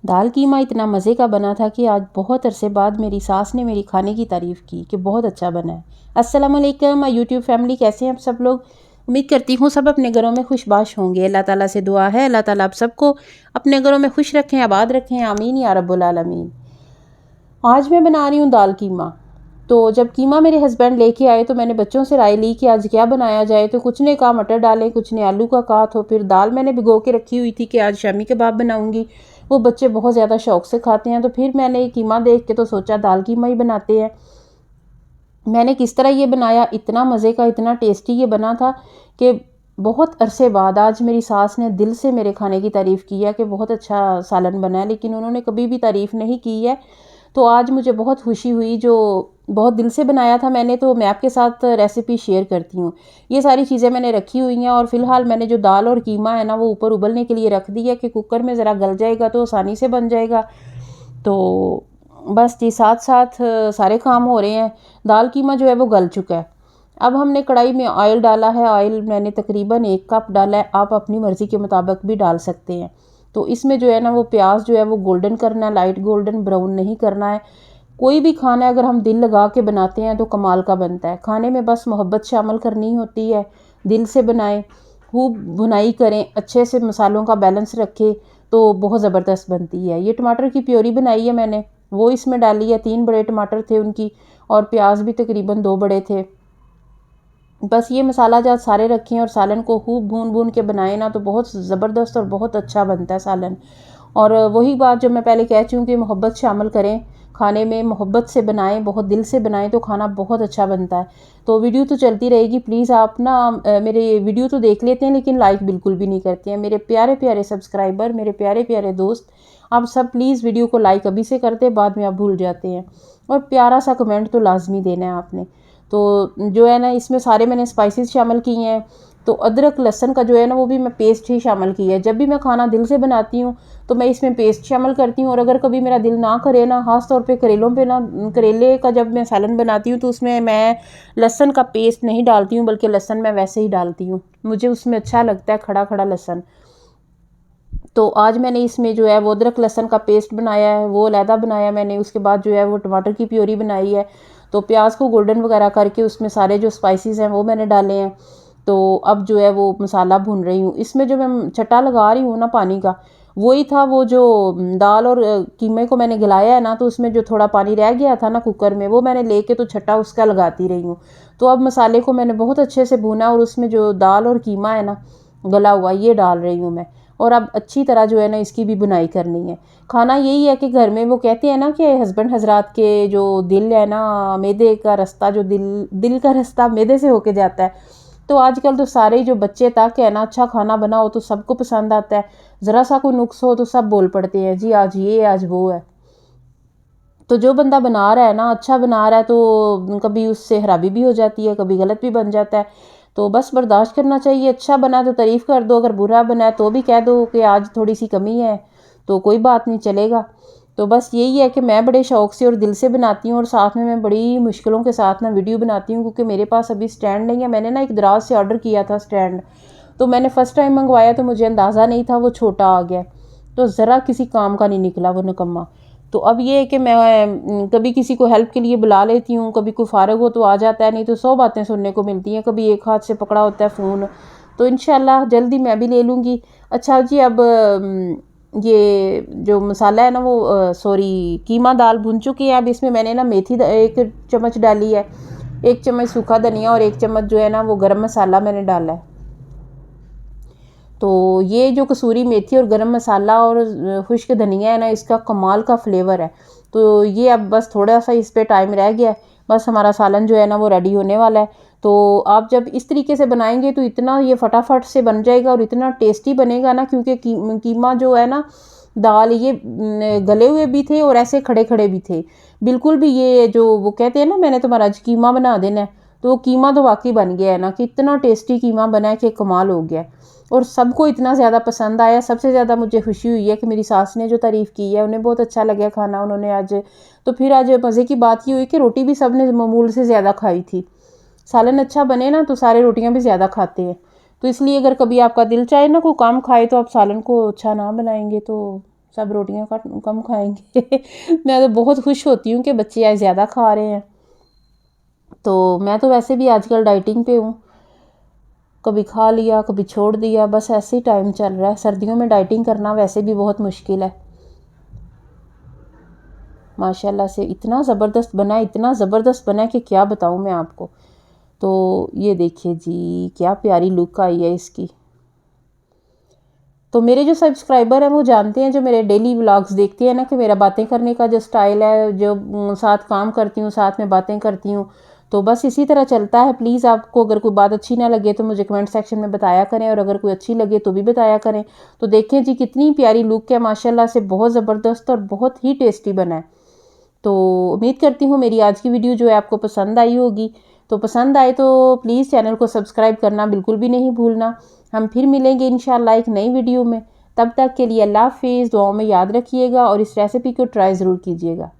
दाल कीमा इतना मज़े का बना था कि आज बहुत अरसे बाद मेरी सास ने मेरी खाने की तारीफ़ की कि बहुत अच्छा बना है। अस्सलाम वालेकुम माय यूट्यूब फैमिली, कैसे हैं आप सब लोग। उम्मीद करती हूँ सब अपने घरों में खुशबाश होंगे। अल्लाह ताला से दुआ है, अल्लाह ताला आप सबको अपने घरों में खुश रखें, आबाद रखें, आमीन या रब्बुल आलमीन। आज मैं बना रही हूँ दाल कीमा। तो जब कीमा मेरे हस्बैंड लेके आए तो मैंने बच्चों से राय ली कि आज क्या बनाया जाए। तो कुछ ने कहा मटर डालें, कुछ ने आलू का कहा। तो फिर दाल मैंने भिगो के रखी हुई थी कि आज शामी कबाब बनाऊंगी। वो बच्चे बहुत ज़्यादा शौक से खाते हैं। तो फिर मैंने कीमा देख के तो सोचा दाल कीमा ही बनाते हैं। मैंने किस तरह ये बनाया, इतना मज़े का, इतना टेस्टी ये बना था कि बहुत अरसे बाद आज मेरी सास ने दिल से मेरे खाने की तारीफ़ की है कि बहुत अच्छा सालन बना है। लेकिन उन्होंने कभी भी तारीफ़ नहीं की है। तो आज मुझे बहुत खुशी हुई, जो बहुत दिल से बनाया था मैंने। तो मैं आपके साथ रेसिपी शेयर करती हूँ। ये सारी चीज़ें मैंने रखी हुई हैं और फ़िलहाल मैंने जो दाल और कीमा है ना वो ऊपर उबलने के लिए रख दी है कि कुकर में ज़रा गल जाएगा तो आसानी से बन जाएगा। तो बस जी साथ साथ सारे काम हो रहे हैं। दाल कीमा जो है वो गल चुका है। अब हमने कढ़ाई में ऑयल डाला है। ऑयल मैंने तकरीबन 1 कप डाला है। आप अपनी मर्ज़ी के मुताबिक भी डाल सकते हैं। तो इसमें जो है ना वो प्याज जो है वो गोल्डन करना है, लाइट गोल्डन ब्राउन नहीं करना है। कोई भी खाना अगर हम दिल लगा के बनाते हैं तो कमाल का बनता है। खाने में बस मोहब्बत शामिल करनी होती है, दिल से बनाएं, खूब भुनाई करें, अच्छे से मसालों का बैलेंस रखें तो बहुत ज़बरदस्त बनती है। ये टमाटर की प्योरी बनाई है मैंने, वो इसमें डाली है। 3 बड़े टमाटर थे उनकी, और प्याज भी तकरीबन 2 बड़े थे। बस ये मसाला जात सारे रखें और सालन को खूब भून भून के बनाएं ना तो बहुत ज़बरदस्त और बहुत अच्छा बनता है सालन। और वही बात जो मैं पहले कह चुकी हूँ कि मोहब्बत शामिल करें खाने में, मोहब्बत से बनाएं, बहुत दिल से बनाएं तो खाना बहुत अच्छा बनता है। तो वीडियो तो चलती रहेगी। प्लीज़ आप ना मेरे वीडियो तो देख लेते हैं लेकिन लाइक बिल्कुल भी नहीं करते हैं। मेरे प्यारे प्यारे सब्सक्राइबर, मेरे प्यारे प्यारे दोस्त, आप सब प्लीज़ वीडियो को लाइक अभी से करते, बाद में आप भूल जाते हैं। और प्यारा सा कमेंट तो लाजमी देना है आपने। तो जो है ना इसमें सारे मैंने स्पाइसेस शामिल किए हैं। तो अदरक लहसुन का जो है ना वो भी मैं पेस्ट ही शामिल की है। जब भी मैं खाना दिल से बनाती हूँ तो मैं इसमें पेस्ट शामिल करती हूँ। और अगर कभी मेरा दिल ना करे ना, ख़ास तौर पे करेलों पे ना, करेले का जब मैं सालन बनाती हूँ तो उसमें मैं लहसुन का पेस्ट नहीं डालती हूँ, बल्कि लहसुन मैं वैसे ही डालती हूँ। मुझे उसमें अच्छा लगता है खड़ा खड़ा लहसुन। तो आज मैंने इसमें जो है वो अदरक लहसुन का पेस्ट बनाया है, वो अलहदा बनाया मैंने। उसके बाद जो है वो टमाटर की प्योरी बनाई है। तो प्याज को गोल्डन वगैरह करके उसमें सारे जो स्पाइसेस हैं वो मैंने डाले हैं। तो अब जो है वो मसाला भून रही हूँ। इसमें जो मैं छट्टा लगा रही हूँ ना पानी का, वही था वो जो दाल और कीमे को मैंने गलाया है ना, तो उसमें जो थोड़ा पानी रह गया था ना कुकर में, वो मैंने लेके तो छट्टा उसका लगाती रही हूँ। तो अब मसाले को मैंने बहुत अच्छे से भूना और उसमें जो दाल और कीमा है ना गला हुआ, ये डाल रही हूँ मैं। और अब अच्छी तरह जो है ना इसकी भी बुनाई करनी है। खाना यही है कि घर में वो कहते हैं ना कि हस्बैंड हजरात के जो दिल है ना, मैदे का रास्ता, जो दिल का रास्ता मैदे से होके जाता है। तो आजकल तो सारे जो बच्चे तक है ना, अच्छा खाना बनाओ तो सबको पसंद आता है। ज़रा सा कोई नुक्स हो तो सब बोल पड़ते हैं जी आज ये आज वो है। तो जो बंदा बना रहा है ना, अच्छा बना रहा है, तो कभी उससे खराबी भी हो जाती है, कभी गलत भी बन जाता है। तो बस बर्दाश्त करना चाहिए। अच्छा बना तो तारीफ़ कर दो, अगर बुरा बना है तो भी कह दो कि आज थोड़ी सी कमी है, तो कोई बात नहीं, चलेगा। तो बस यही है कि मैं बड़े शौक़ से और दिल से बनाती हूँ और साथ में मैं बड़ी मुश्किलों के साथ ना वीडियो बनाती हूँ, क्योंकि मेरे पास अभी स्टैंड नहीं है। मैंने ना एक दराज से ऑर्डर किया था स्टैंड, तो मैंने फ़र्स्ट टाइम मंगवाया तो मुझे अंदाज़ा नहीं था, वो छोटा आ गया। तो ज़रा किसी काम का नहीं निकला वो निकम्मा। तो अब ये है कि मैं कभी किसी को हेल्प के लिए बुला लेती हूँ, कभी कोई फ़ारग हो तो आ जाता है, नहीं तो 100 बातें सुनने को मिलती हैं। कभी एक हाथ से पकड़ा होता है फ़ोन। तो इंशाल्लाह जल्दी मैं भी ले लूँगी। अच्छा जी, अब ये जो मसाला है ना वो सॉरी कीमा दाल भुन चुकी है। अब इसमें मैंने ना मेथी 1 चम्मच डाली है, 1 चम्मच सूखा धनिया और 1 चम्मच जो है ना वो गरम मसाला मैंने डाला है। तो ये जो कसूरी मेथी और गरम मसाला और खुश्क धनिया है ना, इसका कमाल का फ्लेवर है। तो ये अब बस थोड़ा सा इस पे टाइम रह गया है, बस हमारा सालन जो है ना वो रेडी होने वाला है। तो आप जब इस तरीके से बनाएंगे तो इतना ये फटाफट से बन जाएगा और इतना टेस्टी बनेगा ना, क्योंकि कीमा जो है ना, दाल ये गले हुए भी थे और ऐसे खड़े खड़े भी थे बिल्कुल भी। ये जो वो कहते हैं ना मैंने तुम्हारा आज कीमा बना देना है, तो वो कीमा तो वाकई बन गया है ना, कि इतना टेस्टी कीमा बना है कि कमाल हो गया है। और सबको इतना ज़्यादा पसंद आया। सबसे ज़्यादा मुझे खुशी हुई है कि मेरी सास ने जो तारीफ़ की है, उन्हें बहुत अच्छा लगा खाना उन्होंने आज। तो फिर आज मज़े की बात ये हुई कि रोटी भी सब ने मामूल से ज़्यादा खाई थी। सालन अच्छा बने ना तो सारे रोटियां भी ज़्यादा खाते हैं। तो इसलिए अगर कभी आपका दिल चाहे ना कोई काम खाए तो आप सालन को अच्छा ना बनाएंगे तो सब रोटियां कम खाएंगे। मैं तो बहुत खुश होती हूँ कि बच्चे आज ज़्यादा खा रहे हैं। तो मैं तो वैसे भी आजकल डाइटिंग पे हूँ, कभी खा लिया कभी छोड़ दिया, बस ऐसे ही टाइम चल रहा है। सर्दियों में डाइटिंग करना वैसे भी बहुत मुश्किल है। माशाल्लाह से इतना ज़बरदस्त बना है, इतना ज़बरदस्त बना है कि क्या बताऊँ मैं आपको। तो ये देखिए जी, क्या प्यारी लुक आई है इसकी। तो मेरे जो सब्सक्राइबर हैं वो जानते हैं, जो मेरे डेली व्लॉग्स देखते हैं ना, कि मेरा बातें करने का जो स्टाइल है, जो साथ काम करती हूँ साथ में बातें करती हूँ, तो बस इसी तरह चलता है। प्लीज़ आपको अगर कोई बात अच्छी ना लगे तो मुझे कमेंट सेक्शन में बताया करें, और अगर कोई अच्छी लगे तो भी बताया करें। तो देखें जी कितनी प्यारी लुक है, माशाल्लाह से बहुत ज़बरदस्त और बहुत ही टेस्टी बना है। तो उम्मीद करती हूँ मेरी आज की वीडियो जो है आपको पसंद आई होगी। तो पसंद आए तो प्लीज़ चैनल को सब्सक्राइब करना बिल्कुल भी नहीं भूलना। हम फिर मिलेंगे इंशाल्लाह एक नई वीडियो में। तब तक के लिए अल्लाह हाफिज़। दुआओं में याद रखिएगा और इस रेसिपी को ट्राई ज़रूर कीजिएगा।